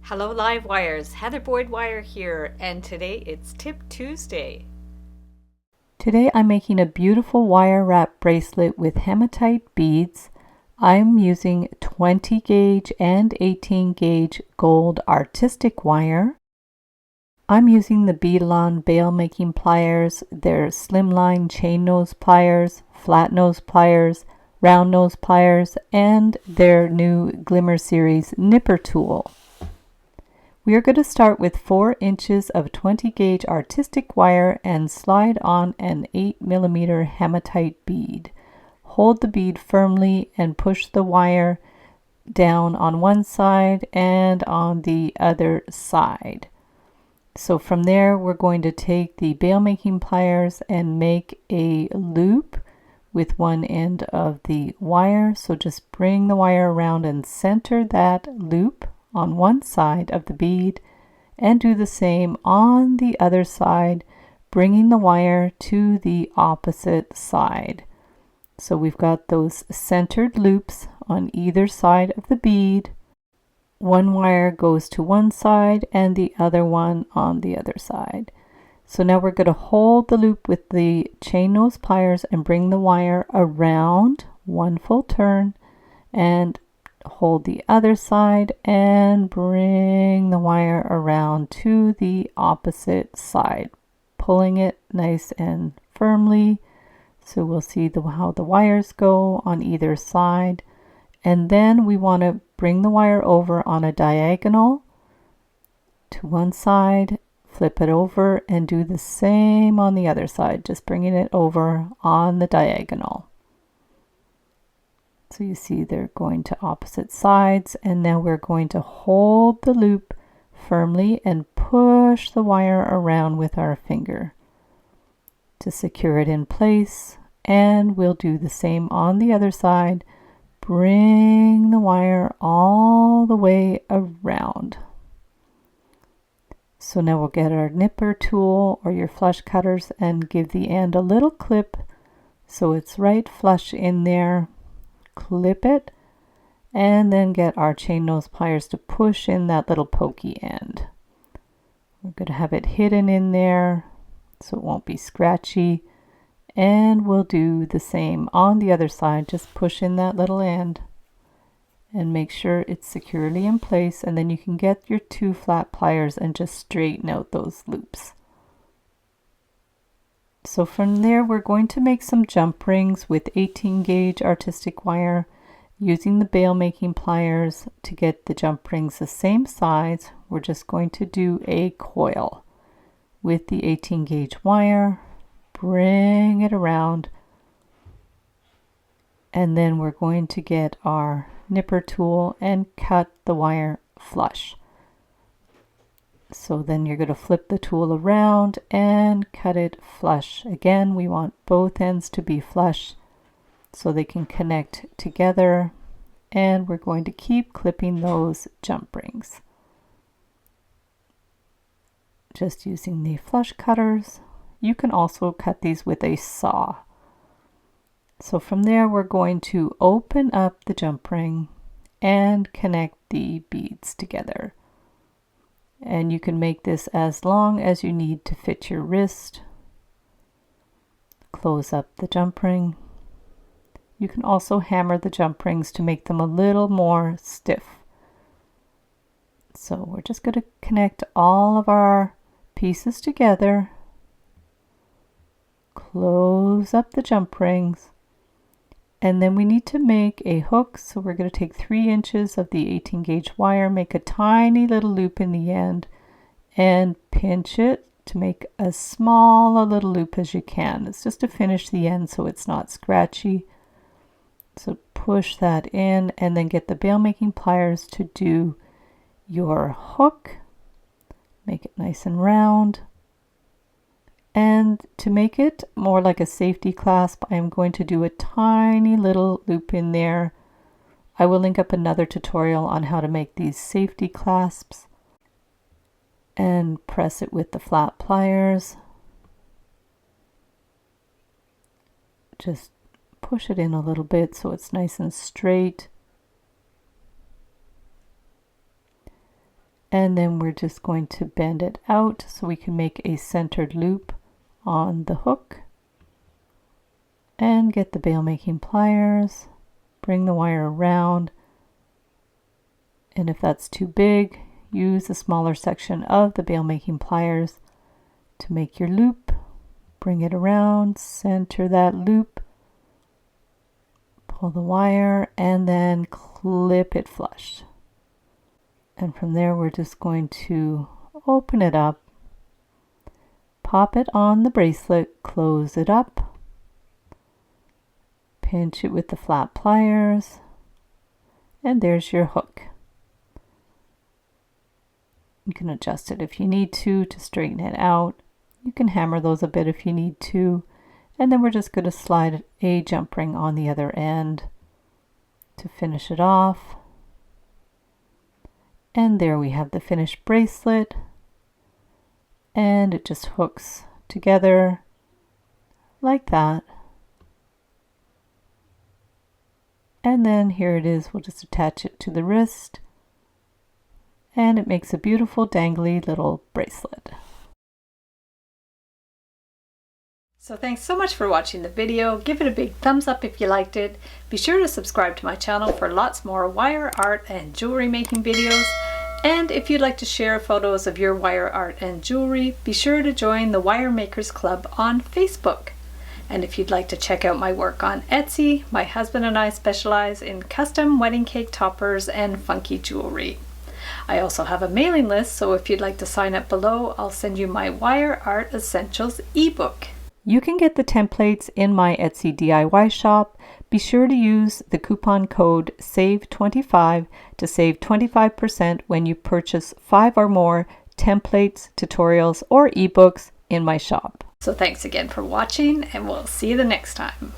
Hello Live Wires, Heather Boyd Wire here, and today it's Tip Tuesday. Today I'm making a beautiful wire wrap bracelet with hematite beads. I'm using 20 gauge and 18 gauge gold artistic wire. I'm using the Beadalon bail making pliers, their slimline chain nose pliers, flat nose pliers, round nose pliers, and their new Glimmer Series nipper tool. We are going to start with 4 inches of 20 gauge artistic wire and slide on an 8mm hematite bead. Hold the bead firmly and push the wire down on one side and on the other side. So from there we're going to take the bail making pliers and make a loop with one end of the wire. So just bring the wire around and center that loop on one side of the bead and do the same on the other side, bringing the wire to the opposite side. So we've got those centered loops on either side of the bead. One wire goes to one side and the other one on the other side. So now we're going to hold the loop with the chain nose pliers and bring the wire around one full turn and hold the other side and bring the wire around to the opposite side, pulling it nice and firmly. So we'll see how the wires go on either side. And then we want to bring the wire over on a diagonal to one side, flip it over and do the same on the other side, just bringing it over on the diagonal. So you see they're going to opposite sides, and now we're going to hold the loop firmly and push the wire around with our finger to secure it in place. And we'll do the same on the other side. Bring the wire all the way around. So now we'll get our nipper tool or your flush cutters and give the end a little clip so it's right flush in there. Clip it and then get our chain nose pliers to push in that little pokey end. We're going to have it hidden in there so it won't be scratchy, and we'll do the same on the other side. Just push in that little end and make sure it's securely in place, and then you can get your 2 flat pliers and just straighten out those loops. So from there we're going to make some jump rings with 18 gauge artistic wire using the bail making pliers. To get the jump rings the same size, we're just going to do a coil with the 18 gauge wire, bring it around, and then we're going to get our nipper tool and cut the wire flush. So then you're going to flip the tool around and cut it flush. Again, we want both ends to be flush so they can connect together. And we're going to keep clipping those jump rings, just using the flush cutters. You can also cut these with a saw. So from there we're going to open up the jump ring and connect the beads together. And you can make this as long as you need to fit your wrist. Close up the jump ring. You can also hammer the jump rings to make them a little more stiff. So we're just going to connect all of our pieces together. Close up the jump rings. And then we need to make a hook, so we're going to take 3 inches of the 18 gauge wire, make a tiny little loop in the end, and pinch it to make as small a little loop as you can. It's just to finish the end so it's not scratchy. So push that in and then get the bail making pliers to do your hook. Make it nice and round. And to make it more like a safety clasp, I'm going to do a tiny little loop in there. I will link up another tutorial on how to make these safety clasps. And press it with the flat pliers. Just push it in a little bit so it's nice and straight. And then we're just going to bend it out so we can make a centered loop on the hook. And get the bail making pliers, bring the wire around, and if that's too big, use a smaller section of the bail making pliers to make your loop. Bring it around, center that loop, pull the wire, and then clip it flush. And from there we're just going to open it up, pop it on the bracelet, close it up, pinch it with the flat pliers, and there's your hook. You can adjust it if you need to straighten it out. You can hammer those a bit if you need to. And then we're just going to slide a jump ring on the other end to finish it off. And there we have the finished bracelet. And it just hooks together like that. And then here it is, we'll just attach it to the wrist, and it makes a beautiful dangly little bracelet. So thanks so much for watching the video. Give it a big thumbs up if you liked it. Be sure to subscribe to my channel for lots more wire art and jewelry making videos. And if you'd like to share photos of your wire art and jewelry, be sure to join the Wire Makers Club on Facebook. And if you'd like to check out my work on Etsy, my husband and I specialize in custom wedding cake toppers and funky jewelry. I also have a mailing list, so if you'd like to sign up below, I'll send you my Wire Art Essentials ebook. You can get the templates in my Etsy DIY shop. Be sure to use the coupon code SAVE25 to save 25% when you purchase 5 or more templates, tutorials, or ebooks in my shop. So thanks again for watching, and we'll see you the next time.